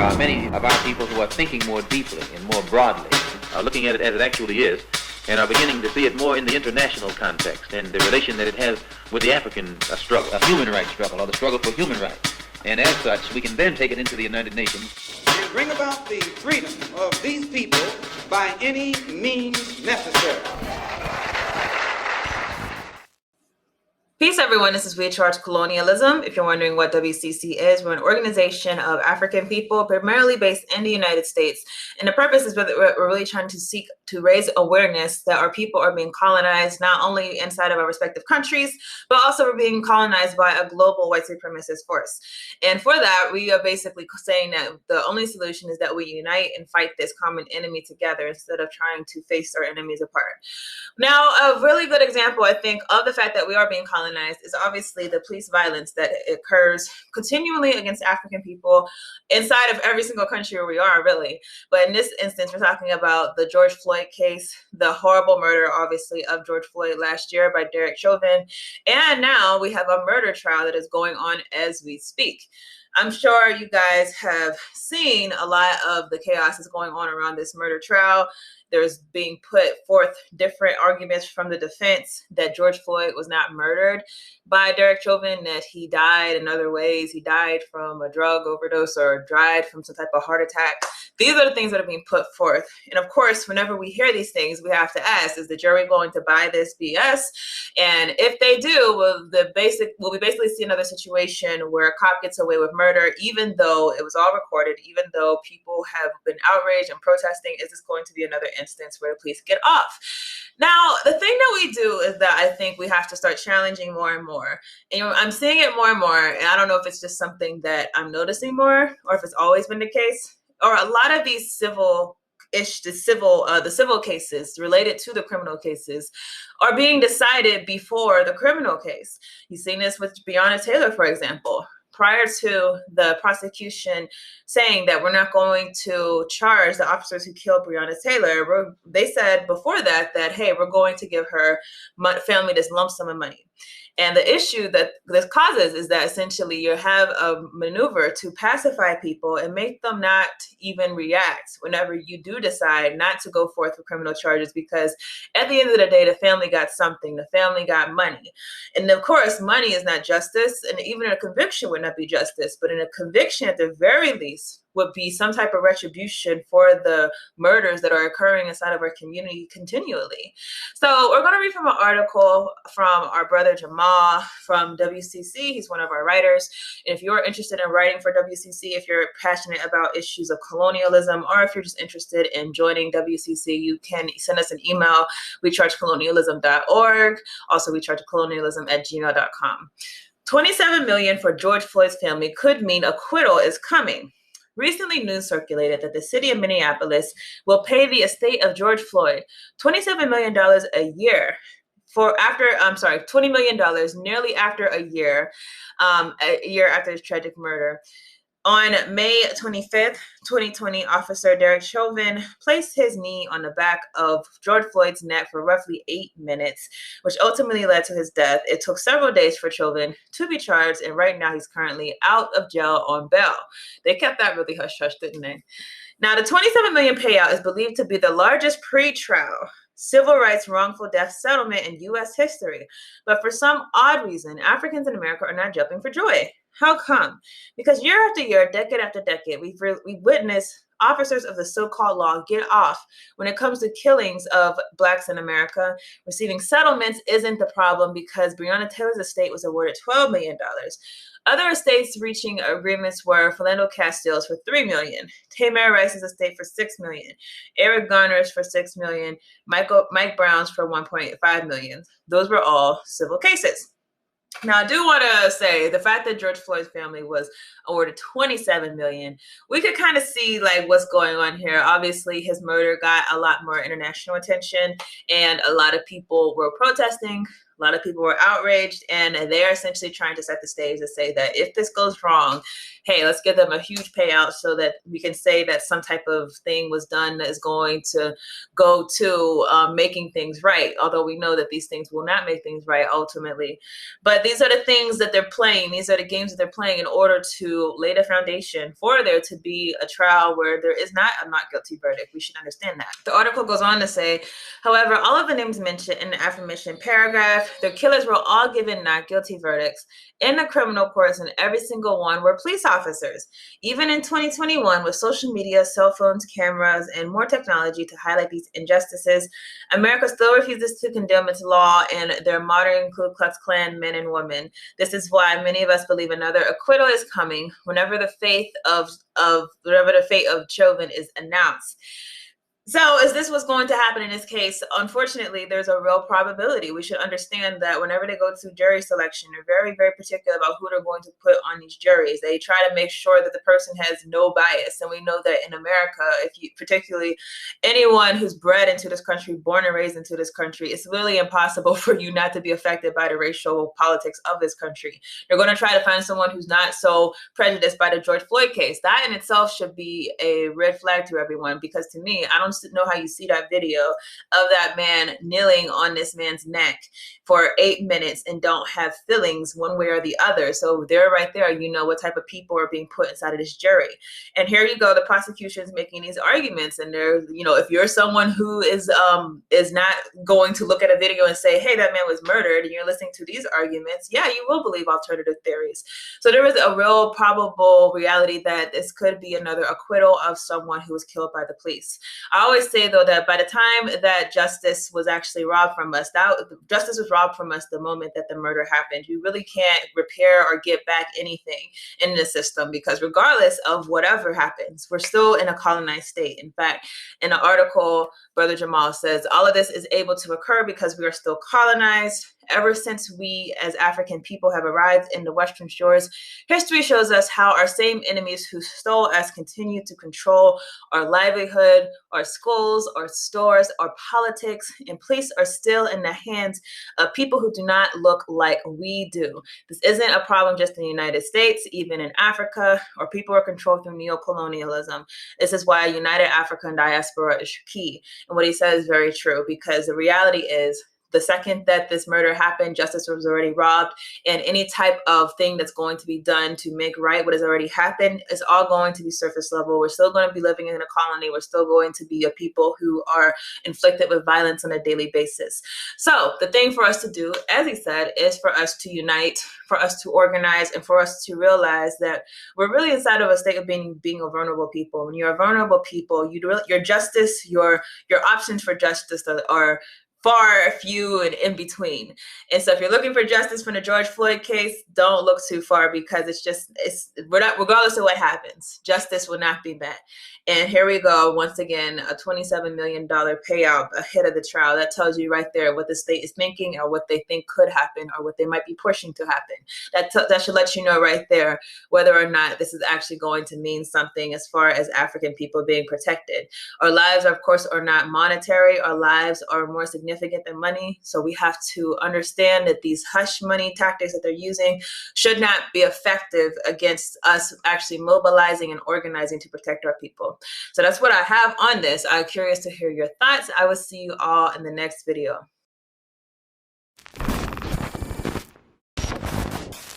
are many of our people who are thinking more deeply and more broadly, looking at it as it actually is, and are beginning to see it more in the international context and the relation that it has with the African struggle, a human rights struggle, or the struggle for human rights. And as such, we can then take it into the United Nations. And bring about the freedom of these people by any means necessary. Peace, everyone. This is We Charge Colonialism. If you're wondering what WCC is, we're an organization of African people, primarily based in the United States. And the purpose is we're really trying to seek to raise awareness that our people are being colonized, not only inside of our respective countries, but also we're being colonized by a global white supremacist force. And for that, we are basically saying that the only solution is that we unite and fight this common enemy together instead of trying to face our enemies apart. Now, a really good example, I think, of the fact that we are being colonized is obviously the police violence that occurs continually against African people inside of every single country where we are, really. But in this instance, we're talking about the George Floyd case, the horrible murder, obviously, of George Floyd last year by Derek Chauvin. And now we have a murder trial that is going on as we speak. I'm sure you guys have seen a lot of the chaos that's going on around this murder trial. There's being put forth different arguments from the defense that George Floyd was not murdered by Derek Chauvin, that he died in other ways. He died from a drug overdose or died from some type of heart attack. These are the things that are being put forth. And of course, whenever we hear these things, we have to ask, is the jury going to buy this BS? And if they do, will we basically see another situation where a cop gets away with murder, even though it was all recorded, even though people have been outraged and protesting? Is this going to be another instance where the police get off? Now, the thing that we do is that I think we have to start challenging more and more. And I'm seeing it more and more, and I don't know if it's just something that I'm noticing more or if it's always been the case. Or a lot of these civil cases related to the criminal cases are being decided before the criminal case. You've seen this with Breonna Taylor, for example. Prior to the prosecution saying that we're not going to charge the officers who killed Breonna Taylor, they said before that, hey, we're going to give her family this lump sum of money. And the issue that this causes is that essentially you have a maneuver to pacify people and make them not even react whenever you do decide not to go forth with criminal charges, because at the end of the day, the family got something. The family got money. And of course, money is not justice. And even a conviction would not be justice. But in a conviction, at the very least, would be some type of retribution for the murders that are occurring inside of our community continually. So we're going to read from an article from our brother Jamal from WCC. He's one of our writers. And if you're interested in writing for WCC, if you're passionate about issues of colonialism, or if you're just interested in joining WCC, you can send us an email, wechargecolonialism.org. Also, wechargecolonialism@gmail.com. $27 million for George Floyd's family could mean acquittal is coming. Recently, news circulated that the city of Minneapolis will pay the estate of George Floyd $27 million a year $20 million nearly after a year after his tragic murder. On May 25th, 2020, Officer Derek Chauvin placed his knee on the back of George Floyd's neck for roughly 8 minutes, which ultimately led to his death. It took several days for Chauvin to be charged, and right now he's currently out of jail on bail. They kept that really hush-hush, didn't they? Now, the $27 million payout is believed to be the largest pre-trial civil rights wrongful death settlement in U.S. history. But for some odd reason, Africans in America are not jumping for joy. How come? Because year after year, decade after decade, we've witnessed officers of the so-called law get off when it comes to killings of Blacks in America. Receiving settlements isn't the problem because Breonna Taylor's estate was awarded $12 million. Other estates reaching agreements were Philando Castile's for $3 million, Tamir Rice's estate for $6 million, Eric Garner's for $6 million, Mike Brown's for $1.5 million. Those were all civil cases. Now, I do want to say the fact that George Floyd's family was awarded $27 million, we could kind of see like what's going on here. Obviously, his murder got a lot more international attention, and a lot of people were protesting A lot of people were outraged, and they're essentially trying to set the stage to say that if this goes wrong, hey, let's give them a huge payout so that we can say that some type of thing was done that is going to go to making things right, although we know that these things will not make things right ultimately. But these are the things that they're playing. These are the games that they're playing in order to lay the foundation for there to be a trial where there is not a not guilty verdict. We should understand that. The article goes on to say, however, all of the names mentioned in the aforementioned paragraph, their killers were all given not guilty verdicts in the criminal courts, and every single one were police officers. Even in 2021, with social media, cell phones, cameras, and more technology to highlight these injustices, America still refuses to condemn its law and their modern Ku Klux Klan men and women. This is why many of us believe another acquittal is coming whenever the fate of Chauvin is announced. So is this what's going to happen in this case? Unfortunately, there's a real probability. We should understand that whenever they go to jury selection, they're very, very particular about who they're going to put on these juries. They try to make sure that the person has no bias. And we know that in America, if you, particularly anyone who's bred into this country, born and raised into this country, it's really impossible for you not to be affected by the racial politics of this country. They're going to try to find someone who's not so prejudiced by the George Floyd case. That in itself should be a red flag to everyone, because to me, I don't know how you see that video of that man kneeling on this man's neck for 8 minutes and don't have feelings one way or the other. So there, right there, you know what type of people are being put inside of this jury. And here you go, the prosecution's making these arguments, and they're, you know, if you're someone who is not going to look at a video and say, hey, that man was murdered, and you're listening to these arguments, yeah, you will believe alternative theories. So there is a real probable reality that this could be another acquittal of someone who was killed by the police. I always say, though, that by the time that justice was actually robbed from us, that justice was robbed from us the moment that the murder happened. You really can't repair or get back anything in the system, because regardless of whatever happens, we're still in a colonized state. In fact, in the article, Brother Jamal says, all of this is able to occur because we are still colonized. Ever since we as African people have arrived in the Western shores, history shows us how our same enemies who stole us continue to control our livelihood, our schools, our stores, our politics, and police are still in the hands of people who do not look like we do. This isn't a problem just in the United States, even in Africa, or people are controlled through neocolonialism. This is why a united African diaspora is key. And what he says is very true, because the reality is, the second that this murder happened, justice was already robbed, and any type of thing that's going to be done to make right what has already happened is all going to be surface level. We're still going to be living in a colony. We're still going to be a people who are inflicted with violence on a daily basis. So the thing for us to do, as he said, is for us to unite, for us to organize, and for us to realize that we're really inside of a state of being a vulnerable people. When you're a vulnerable people, your justice, your options for justice are far few and in between. And so if you're looking for justice from the George Floyd case, don't look too far, because we're not, regardless of what happens, justice will not be met. And here we go, once again, a $27 million payout ahead of the trial. That tells you right there what the state is thinking, or what they think could happen, or what they might be pushing to happen. That should let you know right there whether or not this is actually going to mean something as far as African people being protected. Our lives, of course, are not monetary. Our lives are more significant than money. So we have to understand that these hush money tactics that they're using should not be effective against us actually mobilizing and organizing to protect our people. So that's what I have on this. I'm curious to hear your thoughts. I will see you all in the next video.